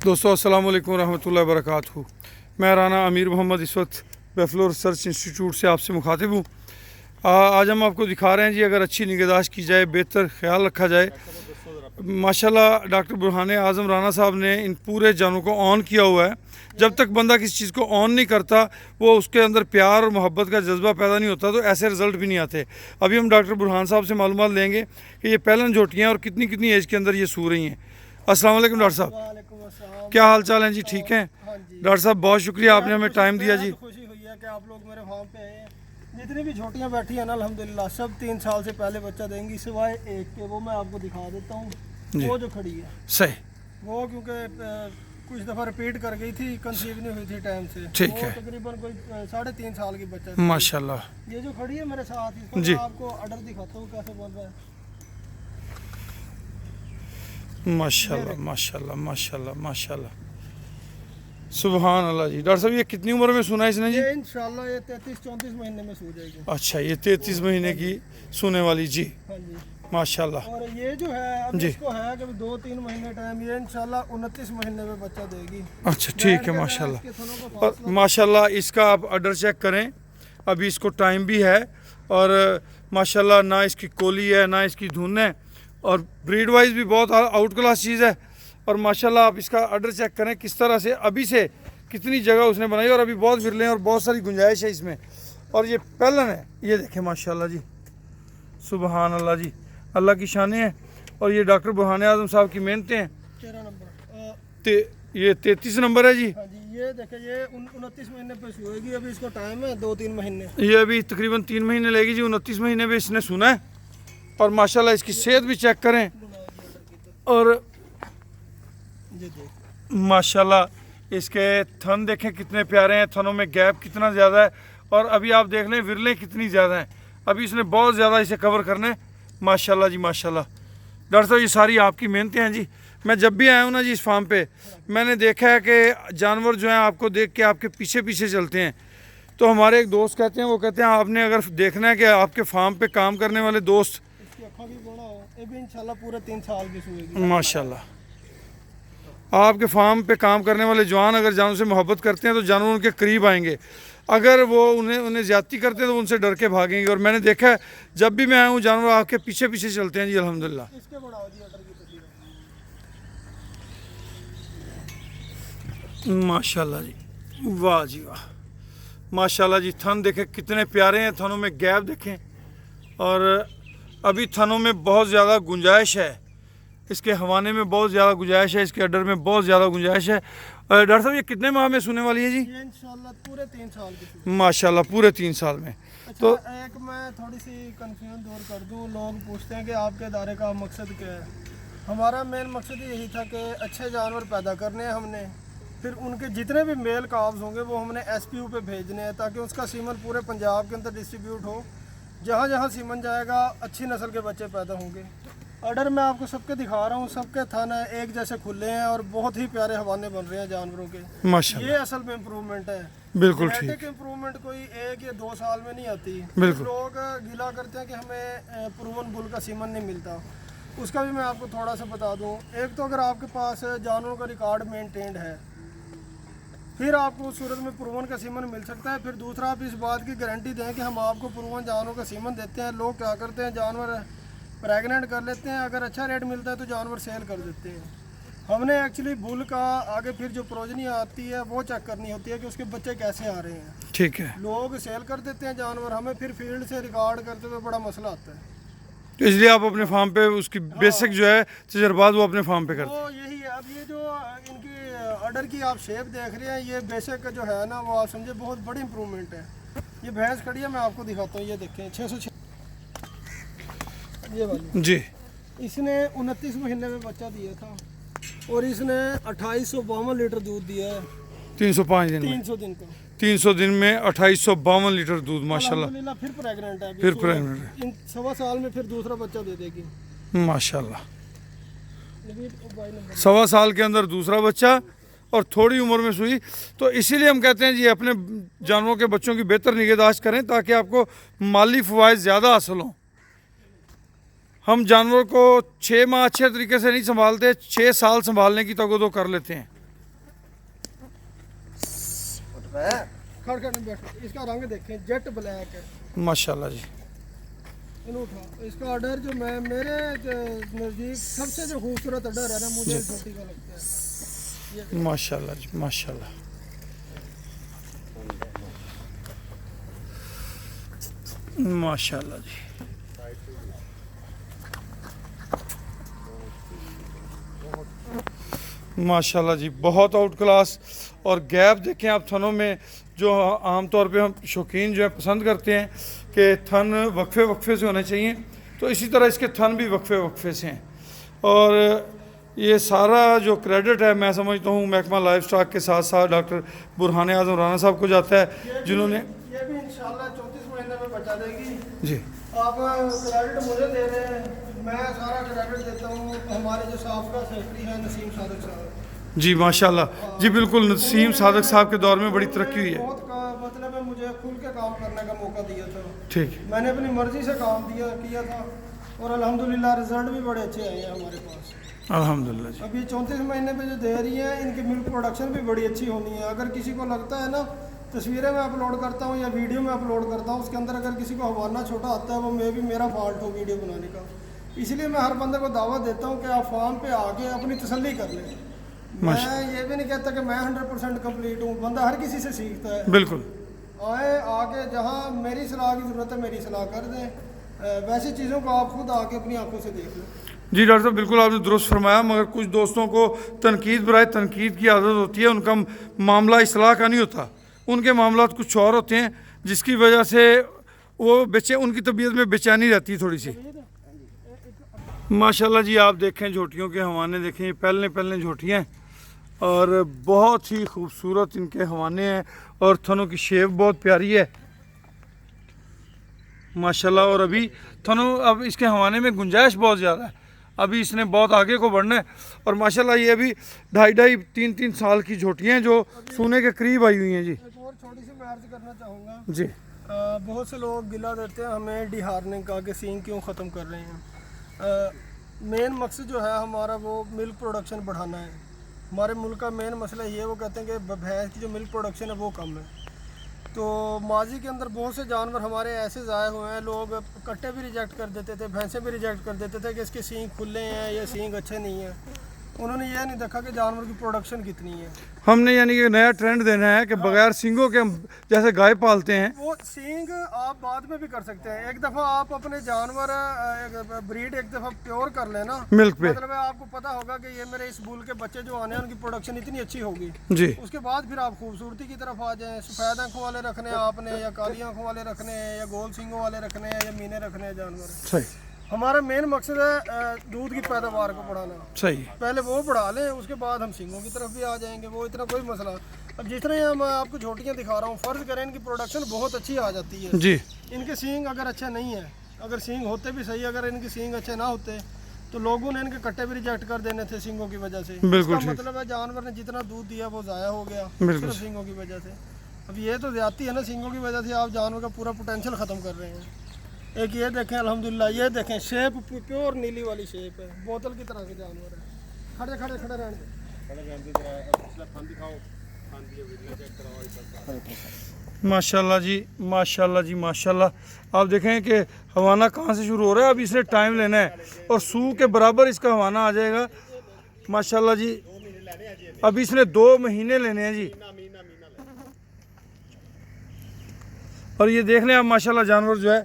दोस्तों अस्सलाम वालेकुम रहमतुल्लाहि व बरकातहू। मैं राना अमीर मोहम्मद इस वक्त बेफलो रिसर्च इंस्टीट्यूट से आपसे मुखातिब हूँ। आज हम आपको दिखा रहे हैं जी, अगर अच्छी निगहदाश्त की जाए, बेहतर ख्याल रखा जाए, माशाल्लाह डॉक्टर बुरहान आज़म राना साहब ने इन पूरे जानवरों को ऑन किया हुआ है। जब तक बंदा किसी चीज़ को ऑन नहीं करता, वो उसके अंदर प्यार और मोहब्बत का जज्बा पैदा नहीं होता, तो ऐसे रिज़ल्ट भी नहीं आते। अभी हम डॉक्टर बुरहान साहब से मालूमात लेंगे कि ये पहलन जोटियाँ और कितनी कितनी एज के अंदर ये सू रही हैं। अस्सलाम वालेकुम डॉक्टर साहब, क्या हाल चाल हैं जी? ठीक हैं डॉक्टर साहब, बहुत शुक्रिया आपने हमें टाइम दिया जी। खुशी हुई है कि आप लोग मेरे फार्म पे आए हैं। जितनी भी छोटियाँ बैठी हैं ना, अल्हम्दुलिल्लाह सब 3 साल से पहले बच्चा देंगी, सिवाय एक के। वो मैं आपको दिखा देता हूँ, वो जो खड़ी है सही, वो क्योंकि कुछ दफ़ा रिपीट कर गई थी, कंसीव नहीं हुई थी टाइम से। ठीक है। तकरीबन कोई 3.5 साल की बच्चा। माशाल्लाह। ये जो खड़ी है मेरे साथ, इसको जी। मैं आपको अडर दिखाता हूँ कैसे बन रहा है। माशाल्लाह माशाल्लाह माशाल्लाह माशाल्लाह, सुभान अल्लाह जी। डॉक्टर साहब, ये कितनी उम्र में सुना है इसने जी? ये इंशाल्लाह ये 33-34 महीने में सो जाएगी। अच्छा, ये 33 महीने की सोने वाली जी, हाँ जी। माशाल्लाह। और ये जो है अब जी। इसको है कि 2-3 महीने टाइम, ये इंशाल्लाह 29 महीने में बच्चा देगी। अच्छा ठीक है, माशाल्लाह। और माशाल्लाह इसका आप ऑर्डर चेक करें, अभी इसको टाइम भी है, और माशाल्लाह ना इसकी कोली है ना इसकी धुन है, और ब्रीड वाइज भी बहुत आउट क्लास चीज़ है। और माशाल्लाह आप इसका ऑर्डर चेक करें किस तरह से अभी से कितनी जगह उसने बनाई, और अभी बहुत विरले हैं और बहुत सारी गुंजाइश है इसमें। और ये पहलन है, ये देखें माशाल्लाह जी, सुभान अल्लाह जी, अल्लाह की शानें हैं। और ये डॉक्टर बुरहान आज़म साहब की मेहनतें हैं। 13 नंबर ये 33 नंबर है जी। हाँ जी। ये देखे, ये 29 महीने पे सोएगी। अभी इसको टाइम है 2-3 महीने। ये अभी तकरीबन 3 महीने लेगी जी, 29 महीने में इसने सुना है। और माशाल्लाह इसकी सेहत भी चेक करें, और माशाल्लाह इसके थन देखें कितने प्यारे हैं, थनों में गैप कितना ज़्यादा है। और अभी आप देख लें विरलें कितनी ज़्यादा हैं, अभी इसने बहुत ज़्यादा इसे कवर करना है। माशाल्लाह जी माशाल्लाह। डॉक्टर साहब, ये सारी आपकी मेहनतें हैं जी। मैं जब भी आया हूँ ना जी इस फार्म पे, मैंने देखा है कि जानवर जो हैं आपको देख के आपके पीछे पीछे चलते हैं। तो हमारे एक दोस्त कहते हैं, वो कहते हैं आपने अगर देखना है कि आपके फार्म पे काम करने वाले दोस्त, इसकी अखा भी बड़ा हो, ये भी इंशाल्लाह पूरे 3 साल की सोएगी। माशाल्लाह आपके फार्म पे काम करने वाले जवान अगर जानवरों से मोहब्बत करते हैं तो जानवर उनके करीब आएंगे। अगर वो उन्हें ज़्यादती करते हैं तो उनसे डर के भागेंगे। और मैंने देखा है जब भी मैं आया हूँ जानवर आपके पीछे पीछे चलते हैं जी, अल्हम्दुलिल्लाह। इसके बढ़ाओ जी अडर की तस्वीर। माशाल्लाह जी, वाह जी वाह, माशाल्लाह जी। थन देखें कितने प्यारे हैं, थनों में गैप देखें, और अभी थनों में बहुत ज़्यादा गुंजाइश है, इसके हवाने में बहुत ज़्यादा गुंजाइश है, इसके अडर में बहुत ज़्यादा गुंजाइश है। डॉक्टर साहब, ये कितने माह में सुने वाली है जी? ये इंशाल्लाह पूरे 3 साल की सोएगी। माशाल्लाह पूरे 3 साल में। अच्छा, तो एक मैं थोड़ी सी कंफ्यूजन दूर कर दूं। लोग पूछते हैं कि आपके इदारे का मकसद क्या है। हमारा मेन मकसद यही था कि अच्छे जानवर पैदा करने हैं हमने, फिर उनके जितने भी मेल काव्स होंगे वो हमने SPU पे भेजने हैं, ताकि उसका सीमन पूरे पंजाब के अंदर डिस्ट्रीब्यूट हो। जहाँ जहाँ सीमन जाएगा अच्छी नस्ल के बच्चे पैदा होंगे। ऑर्डर मैं आपको सबके दिखा रहा हूँ, सबके थन एक जैसे खुले हैं और बहुत ही प्यारे हवाने बन रहे हैं जानवरों के। माशाल्लाह, ये असल में इम्प्रूवमेंट है। बिल्कुल ठीक। जेनेटिक इम्प्रूवमेंट कोई 1 या 2 साल में नहीं आती। बिल्कुल। लोग गिला करते हैं कि हमें प्रूवन बुल का सीमन नहीं मिलता। उसका भी मैं आपको थोड़ा सा बता दूं। एक तो अगर आपके पास जानवरों का रिकॉर्ड मेंटेन्ड है, फिर आपको उस सूरत में प्रूवन का सीमन मिल सकता है। फिर दूसरा, आप इस बात की गारंटी दें कि हम आपको प्रूवन जानवरों का सीमन देते हैं। लोग क्या करते हैं, जानवर प्रेगनेंट कर लेते हैं, अगर अच्छा रेट मिलता है तो जानवर सेल कर देते हैं। हमने एक्चुअली बुल का आगे फिर जो प्रोजनी आती है वो चेक करनी होती है कि उसके बच्चे कैसे आ रहे हैं। ठीक है। लोग सेल कर देते हैं जानवर, हमें फिर फील्ड से रिकॉर्ड करते हुए बड़ा मसला आता है। तो इसलिए आप अपने फार्म पे उसकी बेसिक जो है तजर्बात वो अपने फार्म पे करते हैं। तो यही है। अब ये जो इनकी ऑर्डर की आप शेप देख रहे हैं, ये बेसिक जो है ना, वो आप समझे बहुत बड़ी इंप्रूवमेंट है। ये भैंस खड़ी है, मैं आपको दिखाता हूँ। ये देखें 606 ये वाली जी, इसने 29 महीने में बच्चा दिया था, और इसने 2852 लीटर दूध दिया है 305 दिन में। 300 दिन का। 300 दिन में 2852 लीटर दूध, माशाल्लाह। अल्हम्दुलिल्लाह फिर प्रेग्नेंट है अभी। फिर प्रेग्नेंट है, इन 1.25 साल में फिर दूसरा बच्चा दे देगी। माशाल्लाह। Nabeel, mobile number. 1.25 साल के अंदर दूसरा बच्चा, और थोड़ी उम्र में सुई। तो इसीलिए हम कहते हैं जी अपने जानवरों के बच्चों की बेहतर निगहदाश्त करें, ताकि आपको माली फ़वाइद ज़्यादा हासिल हों। हम जानवर को 6 माह अच्छे तरीके से नहीं संभालते, 6 साल संभालने की तगोदो कर लेते हैं। खड़खड़ में बैठो। इसका रंग देखें, जेट ब्लैक है। माशाल्लाह जी, अनूठा। इसका ऑर्डर जो मैं मेरे नज़दीक सबसे जो खूबसूरत ऑर्डर है ना, मुझे छोटी का लगता है। माशाल्लाह जी, माशाल्लाह। माशाल्लाह जी, माशाल्लाह जी, बहुत आउट क्लास। और गैप देखें आप थनों में, जो आमतौर पे हम शौकीन जो है पसंद करते हैं कि थन वक्फे वक्फे से होने चाहिए, तो इसी तरह इसके थन भी वक्फे वक्फे से हैं। और ये सारा जो क्रेडिट है मैं समझता हूँ महकमा लाइफ स्टॉक के साथ साथ डॉक्टर बुरहान आज़म राना साहब को जाता है, जिन्होंने ये भी इंशाल्लाह 34 महीने में बचा देगी जी। आप क्रेडिट मुझे दे रहे हैं, मैं सारा क्रेडिट देता हूँ हमारे जो साबका सेक्रेटरी हैं नसीम सादक साहब जी। माशाल्लाह जी, बिल्कुल नसीम सादक साहब के दौर में बड़ी तरक्की हुई है। बहुत मतलब है, मुझे खुल के काम करने का मौका दिया था। ठीक, मैंने अपनी मर्जी से काम किया था और अल्हम्दुलिल्लाह रिजल्ट भी बड़े अच्छे आए हैं हमारे पास। अल्हम्दुलिल्लाह जी। अभी 34 महीने पे जो दे रही है, इनकी मिल्क प्रोडक्शन भी बड़ी अच्छी होनी है। अगर किसी को लगता है ना, तस्वीरें मैं अपलोड करता हूँ या वीडियो में अपलोड करता हूँ, उसके अंदर अगर किसी को हवाना छोटा आता है, वो मे भी मेरा फॉल्ट हो वीडियो बनाने का। इसलिए मैं हर बंदे को दावत देता हूँ कि आप फार्म पे आके अपनी तसल्ली कर लें। मैं ये भी नहीं कहता कि मैं 100% कंप्लीट हूँ, बंदा हर किसी से सीखता है। बिल्कुल आए आके जहाँ मेरी सलाह की ज़रूरत है मेरी सलाह कर दें, वैसी चीज़ों को आप खुद आके अपनी आंखों से देख लें। जी डॉक्टर साहब, बिल्कुल आपने दुरुस्त फरमाया, मगर कुछ दोस्तों को तनकीद बराए तनकीद की आदत होती है, उनका मामला इस्लाह का नहीं होता, उनके मामला कुछ और होते हैं, जिसकी वजह से वो उनकी तबीयत में बेचैनी रहती है थोड़ी सी। माशाल्लाह जी, आप देखें झोटियों के हवाने देखें, ये पहले पहले झोटियाँ हैं और बहुत ही खूबसूरत इनके हवाने हैं और थनों की शेप बहुत प्यारी है माशाल्लाह। और अभी थनों, अब इसके हवाने में गुंजाइश बहुत ज़्यादा है, अभी इसने बहुत आगे को बढ़ना है। और माशाल्लाह ये अभी 2.5-3 साल की झोटियाँ हैं जो सोने के करीब आई हुई हैं जी। एक और छोटी सी मैं अर्ज करना चाहूँगा जी। बहुत से लोग गिला देते हैं हमें डिहारने का कि सींग क्यों ख़त्म कर रहे हैं। मेन मकसद जो है हमारा वो मिल्क प्रोडक्शन बढ़ाना है। हमारे मुल्क का मेन मसला ये, वो कहते हैं कि भैंस की जो मिल्क प्रोडक्शन है वो कम है। तो माजी के अंदर बहुत से जानवर हमारे ऐसे ज़ाय हुए हैं, लोग कट्टे भी रिजेक्ट कर देते थे, भैंसें भी रिजेक्ट कर देते थे कि इसके सींग खुले हैं या सींग अच्छे नहीं हैं। उन्होंने ये नहीं देखा कि जानवर की प्रोडक्शन कितनी है। हमने यानी कि नया ट्रेंड देना है कि बगैर सींगों के हम जैसे गाय पालते हैं, वो सींग आप बाद में भी कर सकते हैं। एक दफ़ा आप अपने जानवर ब्रीड एक दफ़ा प्योर कर लेना मिल्क पे, मतलब आपको पता होगा कि ये मेरे इस बुल के बच्चे जो आने हैं उनकी प्रोडक्शन इतनी अच्छी होगी जी। उसके बाद फिर आप खूबसूरती की तरफ आ जाएं। सफ़ेद आंखों वाले रखने हैं आपने, या काली आंखों वाले रखने हैं, या गोल सींगों वाले रखने हैं, या मीने रखने हैं जानवर। सही, हमारा मेन मकसद है दूध की पैदावार को बढ़ाना। सही, पहले वो बढ़ा लें, उसके बाद हम सींगों की तरफ भी आ जाएंगे, वो इतना कोई मसला। अब जितने मैं आपको झोटियाँ दिखा रहा हूँ, फ़र्ज़ करें इनकी प्रोडक्शन बहुत अच्छी आ जाती है जी। इनके सींग अगर अच्छे नहीं है, अगर सींग होते भी सही, अगर इनके सींग अच्छे ना होते तो लोगों ने इनके कट्टे भी रिजेक्ट कर देने थे सींगों की वजह से। बिल्कुल इसका ठीक। मतलब है जानवर ने जितना दूध दिया वो ज़ाया हो गया बिल्कुल। सिर्फ सींगों की वजह से। अब ये तो ज़्यादती है ना, सींगों की वजह से आप जानवर का पूरा पोटेंशियल ख़त्म कर रहे हैं। एक ये देखें अल्हम्दुलिल्लाह, ये देखें शेप प्योर नीली वाली शेप है, बोतल की तरह के जानवर है। खड़े खड़े खड़े रहने माशाल्लाह जी, माशाल्लाह जी, माशाल्लाह। आप देखें कि हवाना कहाँ से शुरू हो रहा है, अब इसने टाइम लेना है और सू के बराबर इसका हवाना आ जाएगा माशाल्लाह जी। अब इसने 2 महीने लेने हैं जी। और ये देख लें आप माशाल्लाह, जानवर जो है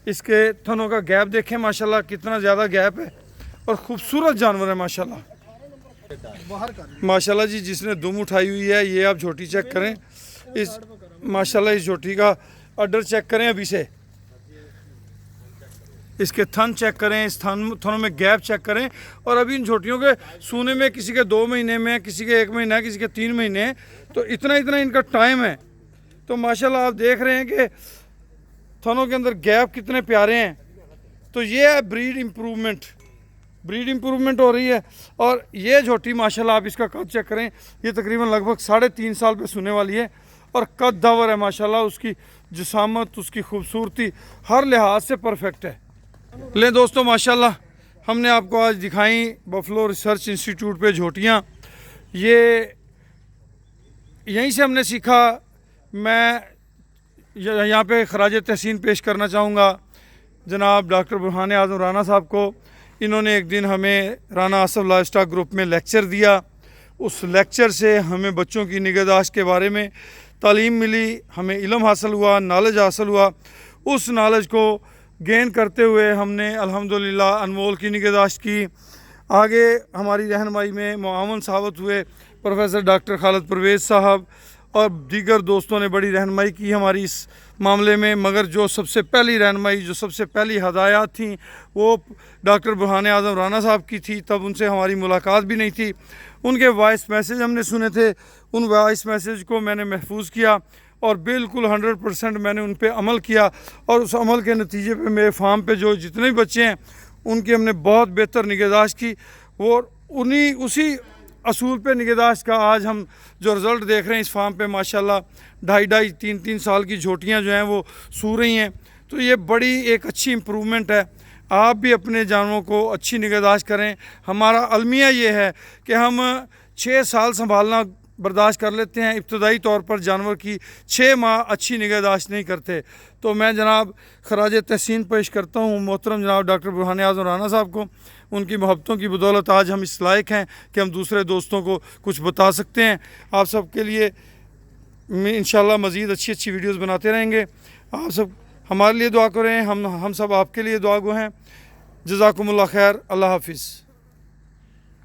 इसके थनों का गैप देखें माशाल्लाह, कितना ज़्यादा गैप है और ख़ूबसूरत जानवर है माशाल्लाह। बाहर कर माशाल्लाह जी, जिसने दुम उठाई हुई है, ये आप झोटी चेक करें, इस माशाल्लाह इस झोटी का ऑर्डर चेक करें अभी से, इसके थन चेक करें, इस थनों में गैप चेक करें। और अभी इन झोटियों के सूने में किसी के 2 महीने में, किसी के 1 महीना, किसी के 3 महीने, तो इतना इतना इनका टाइम है। तो माशाल्लाह आप देख रहे हैं कि थनों के अंदर गैप कितने प्यारे हैं। तो ये है ब्रीड इम्प्रूवमेंट, ब्रीड इम्प्रूवमेंट हो रही है। और ये झोटी माशाल्लाह आप इसका कद चेक करें, ये तकरीबन लगभग 3.5 साल पे सुने वाली है और कद दावर है माशाल्लाह, उसकी जिसामत, उसकी खूबसूरती हर लिहाज से परफेक्ट है। ले दोस्तों माशाल्लाह, हमने आपको आज दिखाई बफलो रिसर्च इंस्टीट्यूट पे झोटियाँ। ये यहीं से हमने सीखा मैं यहाँ पे खराज तहसीन पेश करना चाहूँगा जनाब डॉक्टर बुरहान आज़म राना साहब को। इन्होंने एक दिन हमें Rana Asaf life stock group में लेक्चर दिया। उस लेक्चर से हमें बच्चों की निगहदाश्त के बारे में तालीम मिली, हमें इल्म हासिल हुआ, नॉलेज हासिल हुआ। उस नॉलेज को गेन करते हुए हमने अल्हम्दुलिल्लाह अनमोल की निगहदाश्त की। आगे हमारी रहनुमाई में मुआवन साबित हुए प्रोफेसर डॉक्टर खालिद परवेज़ साहब और दीगर दोस्तों ने बड़ी रहनुमाई की हमारी इस मामले में। मगर जो सबसे पहली रहनुमाई, जो सबसे पहली हदायत थी वो डॉक्टर बुरहान आज़म राना साहब की थी। तब उनसे हमारी मुलाकात भी नहीं थी। उनके वॉइस मैसेज हमने सुने थे, उन वॉइस मैसेज को मैंने महफूज किया और बिल्कुल 100% मैंने उन पर अमल किया। और उस अमल के नतीजे पे मेरे फार्म पे जो जितने भी बच्चे हैं उनकी हमने बहुत बेहतर निगहदाश्त की। और उसी असूल पे निगहदाश्त का आज हम जो रिज़ल्ट देख रहे हैं इस फार्म पे माशाल्लाह 2.5, 3 साल की झोटियाँ जो हैं वो सू रही हैं। तो ये बड़ी एक अच्छी इम्प्रूवमेंट है। आप भी अपने जानवरों को अच्छी निगहदाश्त करें। हमारा अलमिया ये है कि हम 6 साल संभालना बर्दाश्त कर लेते हैं, इब्तदाई तौर पर जानवर की 6 माह अच्छी निगहदाश्त नहीं करते। तो मैं जनाब खराज तहसीन पेश करता हूँ मोहतरम जनाब डॉक्टर बुरहान आज़म राना साहब को। उनकी मोहब्बतों की बदौलत आज हम इस लायक हैं कि हम दूसरे दोस्तों को कुछ बता सकते हैं। आप सब के लिए इंशाल्लाह मज़ीद अच्छी अच्छी वीडियोस बनाते रहेंगे। आप सब हमारे लिए दुआ करें, हम सब आपके लिए दुआ गो हैं। जज़ाकुमुल्लाह खैर। अल्लाह हाफिज़।